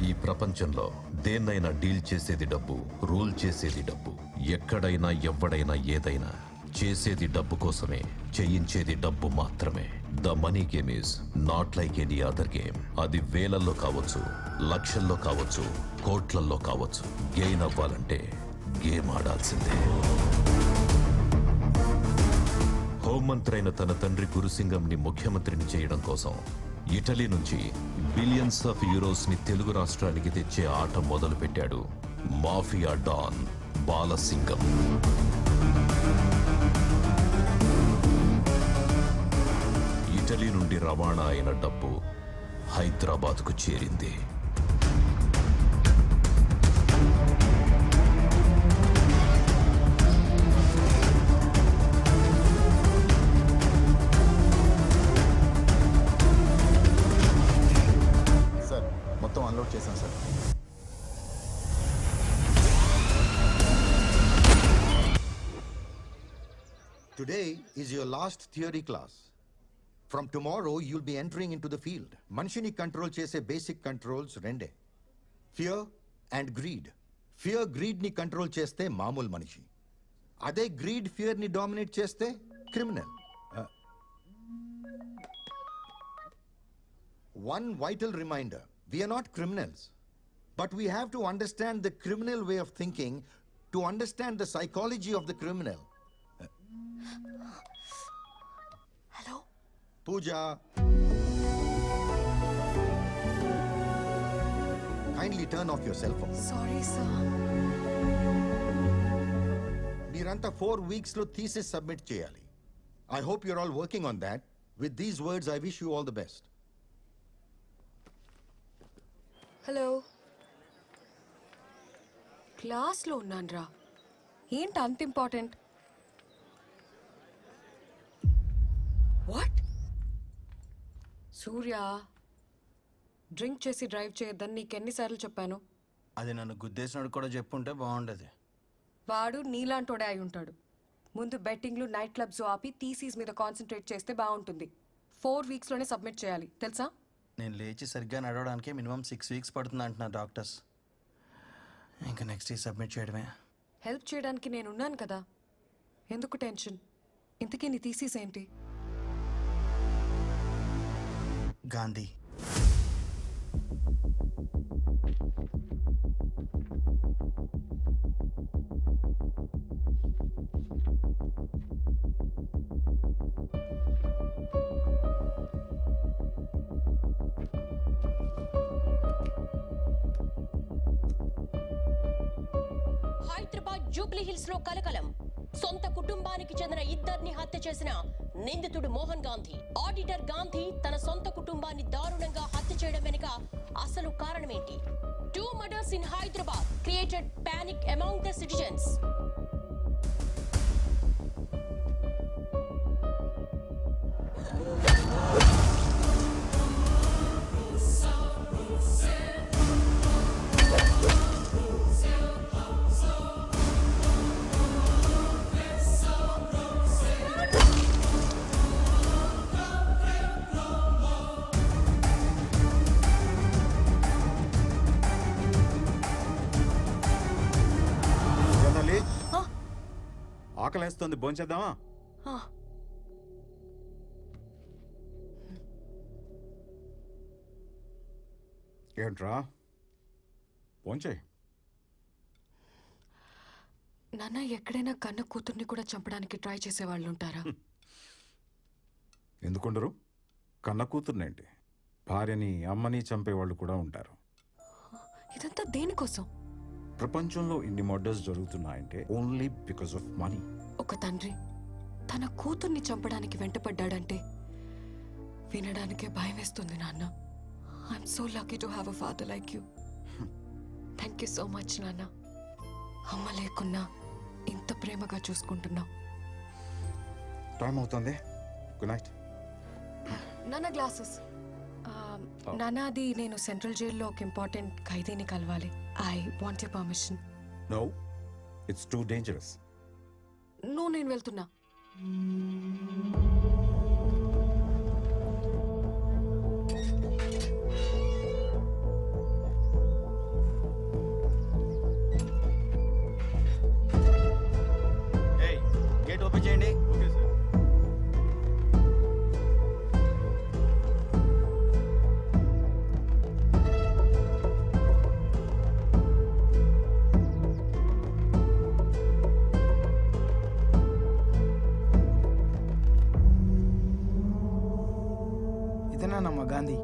ఈ ప్రపంచంలో దేన్నైనా డీల్ చేసేది డబ్బు, రూల్ చేసేది డబ్బు. ఎక్కడైనా ఎవడైనా ఏదైనా చేసేది డబ్బు కోసమే, చేయించేది డబ్బు మాత్రమే. The money game is not like any other game. అది వేలల్లో కావచ్చు, లక్షల్లో కావచ్చు, కోట్లల్లో కావచ్చు. గెయిన్ అవ్వాలంటే గేమ్ ఆడాల్సిందే. హోంమంత్రి అయిన తన తండ్రి గురుసింగంని ముఖ్యమంత్రిని చేయడం కోసం ఇటలీ నుంచి బిలియన్స్ ఆఫ్ యూరోస్ ని తెలుగు రాష్ట్రానికి తెచ్చే ఆట మొదలు పెట్టాడు మాఫియా డాన్ బాలసింగం. ఇటలీ నుండి రవాణా అయిన డబ్బు హైదరాబాద్కు చేరింది. సార్ మొత్తం అన్లోడ్ చేశాం sir. Today is your last theory class. From tomorrow, you'll be entering into the field. Manshini control chese basic controls rende. Fear and greed. Fear greed ni control cheste mamul manishi. Ade greed fear ni dominate cheste criminal. One vital reminder, we are not criminals. But we have to understand the criminal way of thinking to understand the psychology of the criminal. Hello? Pooja. Kindly turn off your cell phone. Sorry, sir. Meeranta 4 weeks lo thesis submit cheyali. I hope you're all working on that. With these words, I wish you all the best. Hello, క్లాస్లో ఉన్నాన్రా. ఏంటి అంత important? What? Surya, drink చేసి drive చేయొద్దని నీకెన్నిసార్లు చెప్పాను? అది నన్ను గుద్దేసినోడు కూడా చెప్పుంటే బాగుండేది. వాడు నీలాంటోడే అయి ఉంటాడు. ముందు బెట్టింగ్లు, నైట్ క్లబ్స్ ఆపి థీసీస్ మీద కాన్సన్ట్రేట్ చేస్తే బాగుంటుంది. 4 వీక్స్లోనే సబ్మిట్ చేయాలి, తెలుసా? నేను లేచి సరిగ్గా నడవడానికి మినిమం 6 వీక్స్ పడుతుంది అంటున్నారు డాక్టర్స్. ఇంకా నెక్స్ట్ ఈ సబ్మిట్ చేయడమే. హెల్ప్ చేయడానికి నేనున్నాను కదా, ఎందుకు టెన్షన్? ఇంతకీ నీ థీసీస్ ఏంటి? గాంధీ. హైదరాబాద్ జూబ్లీ హిల్స్ లో కలకలం. సొంత కుటుంబానికి చెందిన ఇద్దరిని హత్య చేసిన నిందితుడు మోహన్ గాంధీ. ఆడిటర్ గాంధీ తన సొంత కుటుంబాన్ని దారుణంగా హత్య చేయడం వెనుక అసలు కారణమేంటి? 2 murders in Hyderabad created panic among the citizens. ఆకలేస్తుంది, భోంచేద్దామా? ఏంట్రా భోంచేయి. నాన్న, ఎక్కడైనా కన్న కూతుర్ని కూడా చంపడానికి ట్రై చేసేవాళ్ళు ఉంటారా? ఎందుకుండరు? కన్న కూతుర్నేంటి, భార్యని అమ్మని చంపేవాళ్ళు కూడా ఉంటారు. ఇదంతా దేనికోసం? ప్రపంచంలో ఇన్ని మర్డర్స్ జరుగుతున్నాయంటే ఓన్లీ బికాస్ ఆఫ్ మనీ. ఒక తండ్రి తన కూతుర్ని చంపడానికి వెంటపడ్డాడంటే వినడానికే భయం వేస్తుంది నాన్న. I'm so lucky to have a father like you. Thank you so much నాన్న. అమ్మ లేకున్నా ఇంత ప్రేమగా చూసుకుంటున్నావు. టైం అవుతుంది, గుడ్ నైట్. నాన్న గ్లాసెస్. నాన్న, అది నేను సెంట్రల్ జైల్లో ఒక ఇంపార్టెంట్ ఖైదీని కలవాలి. I want your permission. No, it's too dangerous. No, నేను వెళ్తున్నా. చేయండి. ఇదేనానమ్మా Gandhi?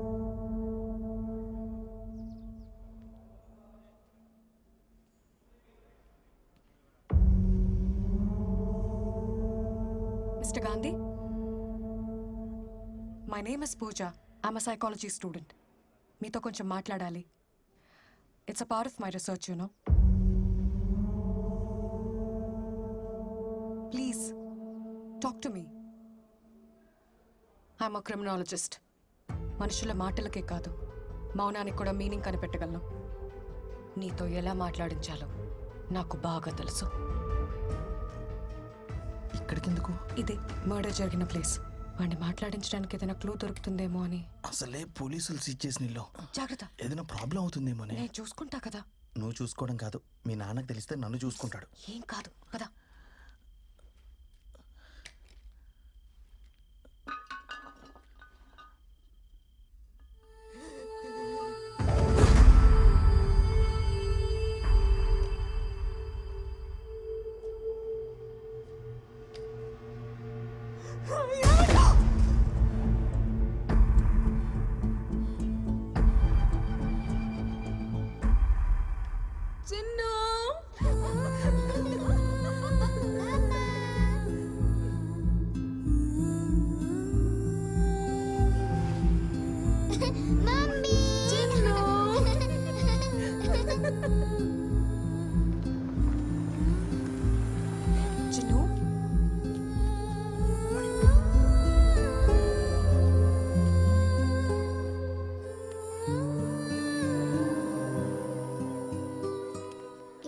Mr. Gandhi? My name is Pooja. I'm a psychology student. మీతో కొంచెం మాట్లాడాలి. It's a part of my research, you know. Please, talk to me. I'm a criminologist. మనుషుల మాటలకే కాదు, మౌనానికి కూడా మీనింగ్ కనిపెట్టగలను. నీతో ఎలా మాట్లాడించాలో నాకు బాగా తెలుసు. ఇక్కడికెందుకు? ఇది మర్డర్ జరిగిన ప్లేస్. వాడిని మాట్లాడించడానికి ఏదైనా క్లూ దొరుకుతుందేమో అని. అసలే పోలీసులు సీజ్ చేసిన ఇల్లు. జాగ్రత్త, ఏదైనా ప్రాబ్లం అవుతుందేమో అని. నేను చూసుకుంటా కదా. నువ్వు చూసుకోవడం కాదు, మీ నాన్నకు తెలిస్తే నన్ను చూసుకుంటాడు. ఏం కాదు కదా.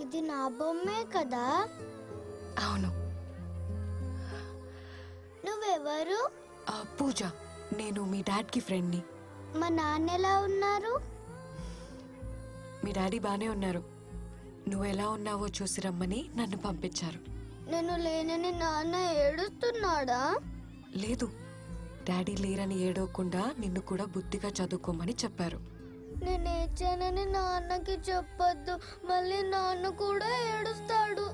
ఇది నా బొమ్మే కదా? అవును. నువ్వెవరు? పూజ, నేను మీ డాడ్కి ఫ్రెండ్ని. మా నాన్న ఎలా ఉన్నారు? మీ డాడీ బానే ఉన్నారు. నువ్వు ఎలా ఉన్నావో చూసి రమ్మని నన్ను పంపించారు. నేను లేనని నాన్న ఏడుస్తున్నాడా? లేదు, డాడీ లేరని ఏడవకుండా నిన్ను కూడా బుద్ధిగా చదువుకోమని చెప్పారు. నేను ఏడ్చానని నాన్నకి చెప్పొద్దు, మళ్ళీ నాన్న కూడా ఏడుస్తాడు.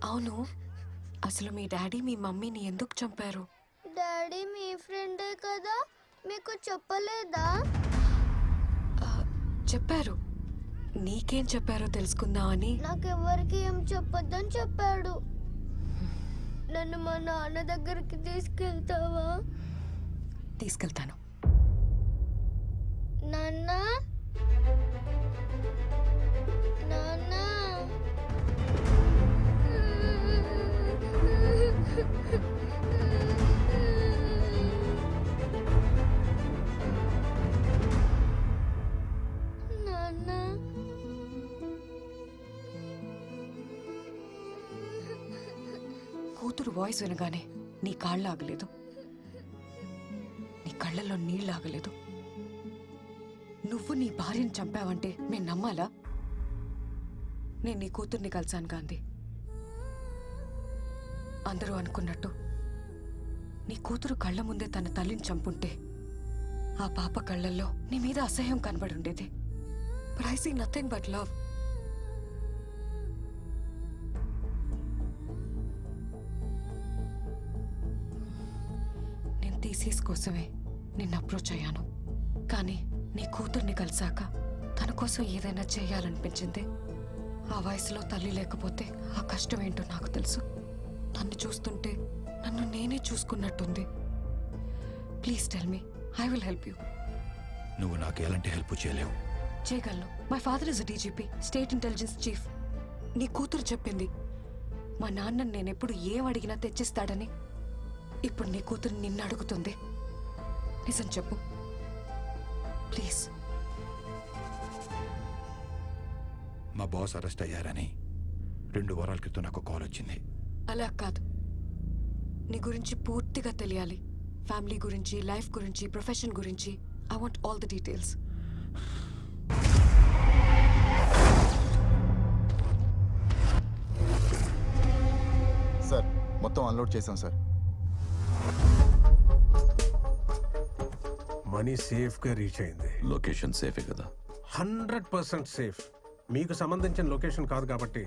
అవును, అసలు మీ డాడీ మీ మమ్మీని ఎందుకు చంపారు? డాడీ మీ ఫ్రెండే కదా, మీకు చెప్పలేదా? చెప్పారు. నీకేం చెప్పారో తెలుసుకుందామని. నాకెవ్వరికి ఏం చెప్పొద్దని చెప్పాడు. నన్ను మా నాన్న దగ్గరికి తీసుకెళ్తావా? తీసుకెళ్తాను. నాన్న, నాన్న. నాన్న. కూతురు వాయిస్ వినగానే నీ కాళ్ళు ఆగలేదు, నీ కళ్ళల్లో నీళ్ళు ఆగలేదు. నువ్వు నీ భార్యను చంపావంటే నేను నమ్మాలా? నేను నీ కూతుర్ని కలిశాను గాంధీ. అందరూ అనుకున్నట్టు నీ కూతురు కళ్ళ ముందే తన తల్లిని చంపుంటే ఆ పాప కళ్ళల్లో నీ మీద అసహ్యం కనబడి ఉండేది. But I see nothing but love. నేను థీసిస్ కోసమే నిన్ను అప్రోచ్ అయ్యాను, కానీ నీ కూతుర్ని కలిసాక తన కోసం ఏదైనా చేయాలనిపించింది. ఆ వయసులో తల్లి లేకపోతే ఆ కష్టం ఏంటో నాకు తెలుసు. తన్ని చూస్తుంటే నన్ను నేనే చూసుకున్నట్టుంది. Please tell me, I will help you. నువ్వు నాకు ఎలాంటి హెల్ప్ చేయలేవు. చేయగలను. My father is DGP, state intelligence chief. నీ కూతురు చెప్పింది మా నాన్నని నేనెప్పుడు ఏం అడిగినా తెచ్చిస్తాడని. ఇప్పుడు నీ కూతురు నిన్ను అడుగుతుంది. నిజం చెప్పు ప్లీజ్. మా బాస్ అరెస్ట్ అయ్యారని 2 వారాల క్రితం నాకు కాల్ వచ్చింది. అలా కాదు, నీ గురించి పూర్తిగా తెలియాలి. ఫ్యామిలీ గురించి, లైఫ్ గురించి, ప్రొఫెషన్ గురించి. I want all the details. మొత్తం అన్లోడ్ చేశాం సార్. మనీ సేఫ్గా రీచ్ అయింది. లొకేషన్ సేఫే కదా? 100% సేఫ్. మీకు సంబంధించిన లొకేషన్ కాదు కాబట్టి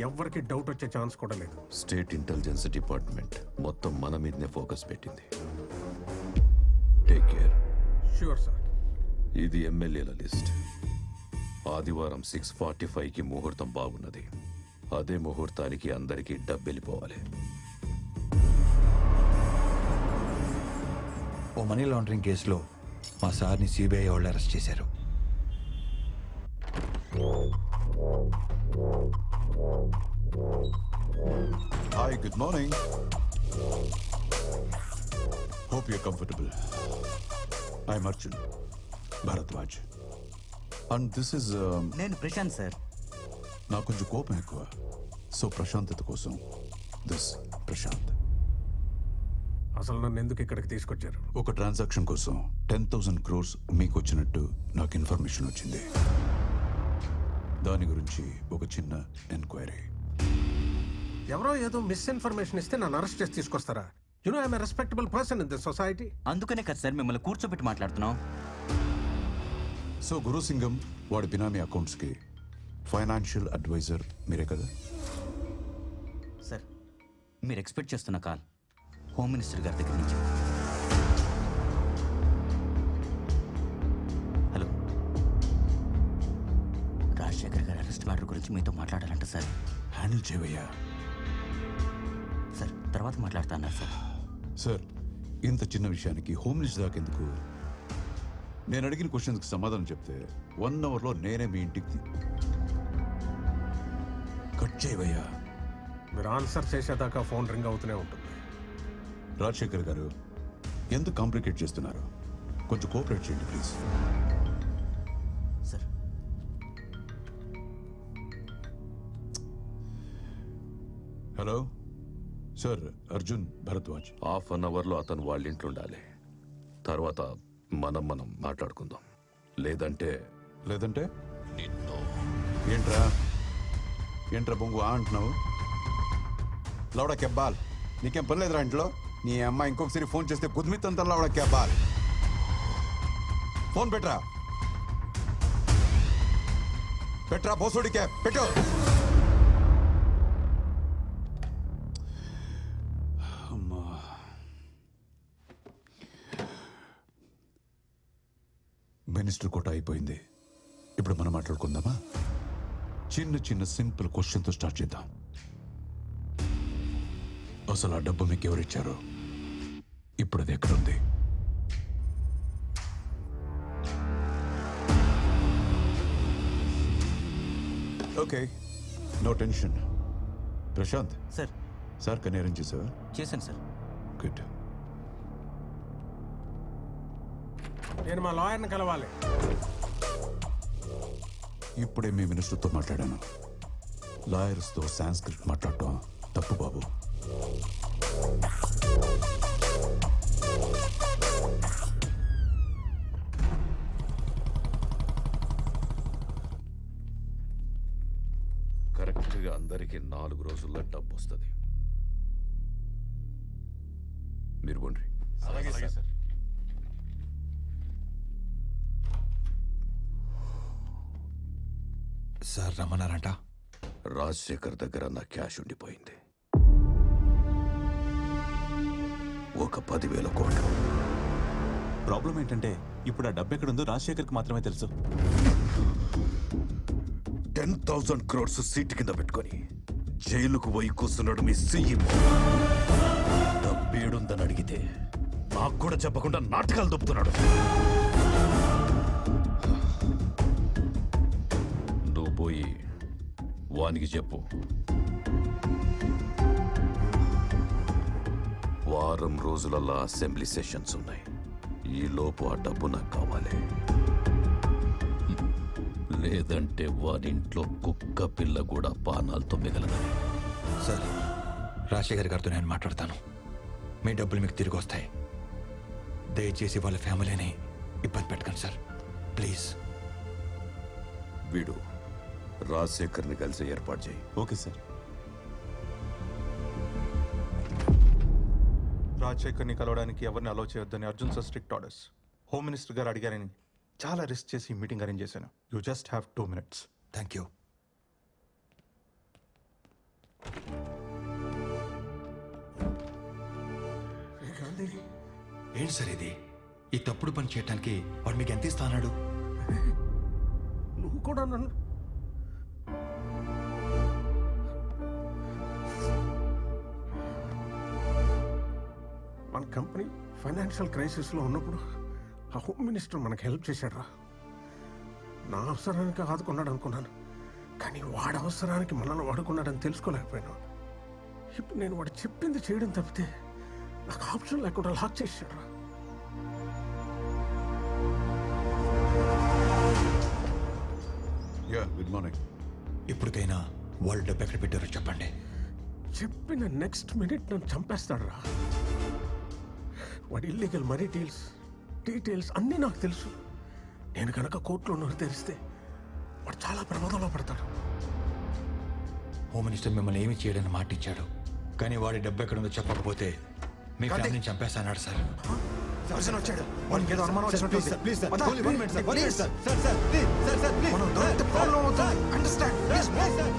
ఎవ్వరికి డౌట్ వచ్చే ఛాన్స్ కూడా లేదు. స్టేట్ ఇంటెలిజెన్స్ డిపార్ట్మెంట్ మొత్తం మన మీదనే ఫోకస్ పెట్టింది. Take care. Sure sir. ఇది ఎమ్మెల్యేల లిస్ట్. ఆదివారం 6:45కి ముహూర్తం బాగున్నది. అదే ముహూర్తానికి అందరికీ డబ్బు వెళ్ళిపోవాలి. ఓ మనీ లాండరింగ్ కేసులో మా సార్ని సిబిఐ వాళ్ళు అరెస్ట్ చేశారు. Hi, good morning. Hope you comfortable. I'm Arjun Bharadwaj and this is నేను ప్రశాంత్ సార్. నాకు కొంచెం కోపం ఎక్కువ, సో ప్రశాంతత కోసం దిస్ ప్రశాంత్. అసలు నన్ను ఎందుకు ఇక్కడికి తీసుకొచ్చారు? ఒక ట్రాన్సాక్షన్ కోసం 10,000 crores మీకు వచ్చినట్టు నాకు ఇన్ఫర్మేషన్ వచ్చింది. దాని గురించి ఒక చిన్న ఎంక్వైరీ. ఎవరో ఏదో మిస్ఇన్ఫర్మేషన్ ఇస్తే నన్ను అరెస్ట్ చేసి తీసుకొస్తారా? You know I'm a respectable person in this society. అందుకనే కదా సార్ మిమ్మల్ని కూర్చోబెట్టి మాట్లాడుతున్నాం. సో గురుసింగం వాడి బినామీ అకౌంట్స్కి ఫైనాన్షియల్ అడ్వైజర్ మీరే కదా? సార్, మీరు ఎక్స్పెక్ట్ చేస్తున్న కాల్ హోమ్ మినిస్టర్ గారి దగ్గర నుంచి. హలో, రాజశేఖర్ గారి అరెస్ట్ మ్యాటర్ గురించి మీతో మాట్లాడాలంట సార్. హ్యాండిల్ చేయవయ్యా. సార్, తర్వాత మాట్లాడుతా అన్నారు సార్. సార్, ఇంత చిన్న విషయానికి హోమ్ మినిస్టర్ దాకా ఎందుకు? నేను అడిగిన క్వశ్చన్స్కి సమాధానం చెప్తే 1 అవర్లో నేనే మీ ఇంటికి కట్ చేయవయ్యా. మీరు ఆన్సర్ చేసేదాకా ఫోన్ రింగ్ అవుతూనే ఉంటుంది. రాజశేఖర్ గారు, ఎందుకు కాంప్లికేట్ చేస్తున్నారు? కొంచెం కోఆపరేట్ చేయండి please. Sir, hello sir, Arjun Bharadwaj. Half an అవర్లో అతను వాళ్ళ ఇంట్లో ఉండాలి. తర్వాత మనం మాట్లాడుకుందాం. లేదంటే నిన్ను. ఏంట్రా బొంగు అంటున్నావు? లౌడా కెబ్బాల్, నీకేం పని లేదురా ఇంట్లో? నీ అమ్మాయి ఇంకొకసారి ఫోన్ చేస్తే కుదిమిత్తంతా లౌడా కెబ్బాల్. ఫోన్ పెట్రా బోసోడి క్యాబ్ పెట్టు. మినిస్టర్ కోట అయిపోయింది. ఇప్పుడు మనం మాట్లాడుకుందామా? చిన్న సింపుల్ క్వశ్చన్తో స్టార్ట్ చేద్దాం. అసలు ఆ డబ్బు మీకు ఎవరిచ్చారు? ఇప్పుడు అది ఎక్కడుంది? Okay, no tension. Prashanth sir కన్నీ అరేంజ్ చేసావా? చేశాను సార్. గుడ్. నేను మా లాయర్ని కలవాలి. ఇప్పుడే మీ మినిస్టర్తో మాట్లాడాను. లాయర్స్తో సాంస్క్రిట్ మాట్లాడటం తప్పు బాబు. కరెక్ట్గా అందరికీ 4 రోజుల్లో డబ్బు వస్తుంది. మీరు బండ్రి. అలాగే సార్. సార్ రమ్మన్నారంట. రాజశేఖర్ దగ్గర నా క్యాష్ ఉండిపోయింది. ఒక 10,000 కోట్లు. ప్రాబ్లం ఏంటంటే ఇప్పుడు ఆ డబ్బు ఎక్కడుందో రాజశేఖర్కి మాత్రమే తెలుసు. 10,000 crores సీటు కింద పెట్టుకొని జైలుకు పోయి కూస్తున్నాడు మీ సీఎం. డబ్బేడుందని అడిగితే నాకు కూడా చెప్పకుండా నాటకాలు దొప్పుతున్నాడు. నువ్వు పోయి వానికి చెప్పు, వారం రోజులలో అసెంబ్లీ సెషన్స్ ఉన్నాయి. ఈ లోపు ఆ డబ్బు నాకు కావాలి. లేదంటే వారింట్లో కుక్క పిల్ల కూడా పానాలతో మిగలదని. సార్, రాజశేఖర్ గారితో నేను మాట్లాడతాను. మీ డబ్బులు మీకు తిరిగి వస్తాయి. దయచేసి వాళ్ళ ఫ్యామిలీని ఇబ్బంది పెట్టకండి సార్, ప్లీజ్. వీడు రాజశేఖర్ని కలిసి ఏర్పాటు చేయి. Okay sir. రాజశేఖర్ని కలవడానికి ఎవరిని అలో చేయొద్దని Arjun sir strict orders. Home minister గారు అడిగారని చాలా రిస్క్ చేసి మీటింగ్ అరేంజ్ చేశాను. You just have 2 minutes. Thank you. ఏంటి సార్ ఇది? ఈ తప్పుడు పని చేయడానికి వాడు మీకు ఎంత ఇస్తా అన్నాడు? నువ్వు కూడా నన్ను మన కంపెనీ ఫైనాన్షియల్ క్రైసిస్లో ఉన్నప్పుడు ఆ హోమ్ మినిస్టర్ మనకు హెల్ప్ చేశాడు రా. నా అవసరానికి ఆదుకున్నాడు అనుకున్నాను, కానీ వాడి అవసరానికి మనల్ని వాడుకున్నాడని తెలుసుకోలేకపోయాను. ఇప్పుడు నేను వాడు చెప్పింది చేయడం తప్పితే నాకు ఆప్షన్ లేకుండా లాక్ చేశాడు రా. Good morning. ఇప్పటికైనా వాళ్ళు డబ్బు ఎక్కడ పెట్టారో చెప్పండి. చెప్పిన నెక్స్ట్ మినిట్ నన్ను చంపేస్తాడు రా. వాడి ఇల్లీగల్ మనీ డీటెయిల్స్ అన్నీ నాకు తెలుసు. నేను కనుక కోర్టులో నోరు తెరిస్తే వాడు చాలా ప్రమాదంలో పడతాడు. హోమ్ మినిస్టర్ మిమ్మల్ని ఏమి చేయడని మాట ఇచ్చాడు, కానీ వాడి డబ్బు ఎక్కడుందో చెప్పకపోతే మీ ఫ్యామిలీని చంపేస్తాన్నాడు సార్. వచ్చాడు. వాడికి ఏదో అనుమానం వచ్చినట్టు ఉంది. ప్లీజ్ సార్, పద. only 1 minute sir. 1 minute sir. మనం దొరికితే ప్రాబ్లం అవుతుంది. అండర్స్టాండ్. Please sir.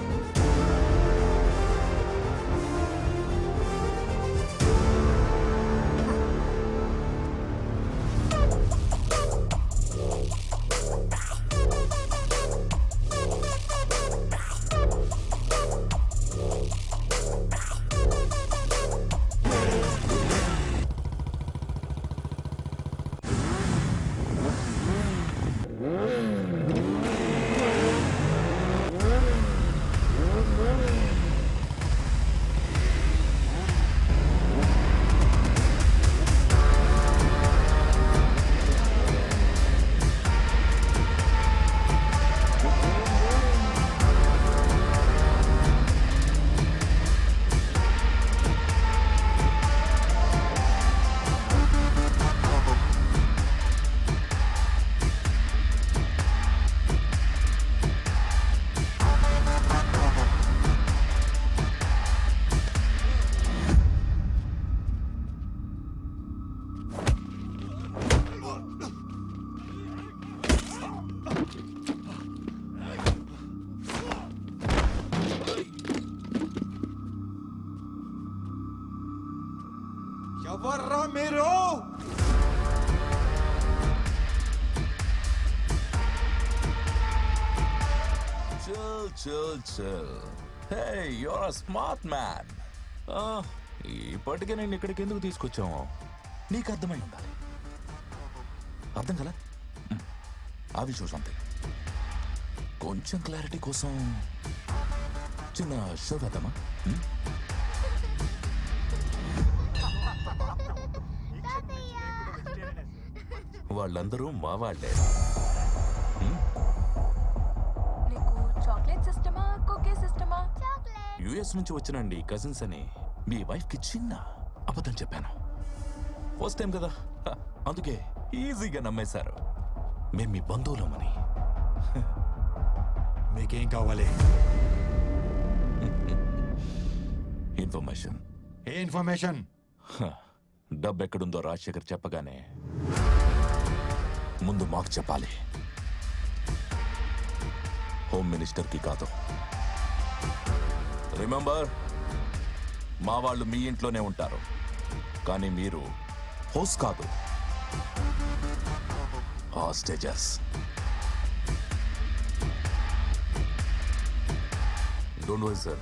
ఎవర్రా మీరు? Chill. Hey, you're a smart man. ఇప్పటికే నేను ఇక్కడికి ఎందుకు తీసుకొచ్చాము నీకు అర్థమై ఉండాలి. అర్థం కదా? అవి చూసంతే. కొంచెం క్లారిటీ కోసం చిన్న షో వేద్దామా? వాళ్ళందరూ మా వాళ్ళే. చాక్లెట్ సిస్టమా, కుకీ సిస్టమా? యుఎస్ నుంచి వచ్చినండి కజిన్స్ అని మీ వైఫ్ కి చిన్న అబద్ధం చెప్పాను. ఫస్ట్ టైం కదా, అందుకే ఈజీగా నమ్మేశారు మేము మీ బంధువులమని. మీకేం కావాలి? ఇన్ఫర్మేషన్. ఏ ఇన్ఫర్మేషన్? డబ్బు ఎక్కడుందో రాజశేఖర్ చెప్పగానే ముందు మాకు చెప్పాలి, హోమ్ మినిస్టర్కి కాదు. రిమెంబర్, మా వాళ్ళు మీ ఇంట్లోనే ఉంటారు, కానీ మీరు హౌస్ కాదు, hostages. Don't worry sir,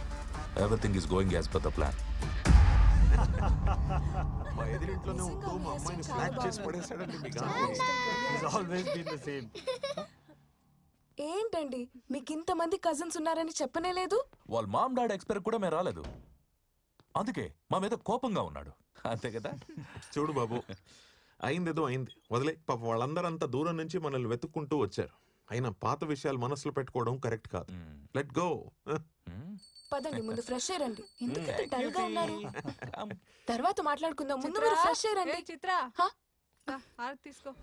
everything is going as per the plan. మా ఎదురింట్లోనే ఉంటూ మా అమ్మాయిని ఫ్లాట్ చేసి పడేశాడండి మీ Gandhi. He's always been the same. ఏంటండి మీకు ఇంతమంది కజిన్స్ ఉన్నారని చెప్పనే లేదు? వాళ్ళ మామ్ డాడ్ ఎక్స్పైర్ కూడా మేము రాలేదు, అందుకే మా మీద కోపంగా ఉన్నాడు, అంతే కదా? చూడు బాబు, అయిందేదో అయింది, వదిలే. పాప వాళ్ళందరూ అంత దూరం నుంచి మనల్ని వెతుక్కుంటూ వచ్చారు. అయినా పాత విషయాలు మనసులో పెట్టుకోవడం కరెక్ట్ కాదు. Let go. పదండి, ముందు ఫ్రెష్ అయ్యండి. ఎందుకంత డల్ గా ఉన్నారు? తర్వాత మాట్లాడుకుందాం, ముందు ఫ్రెష్ అయ్యండి. చిత్ర తీసుకో.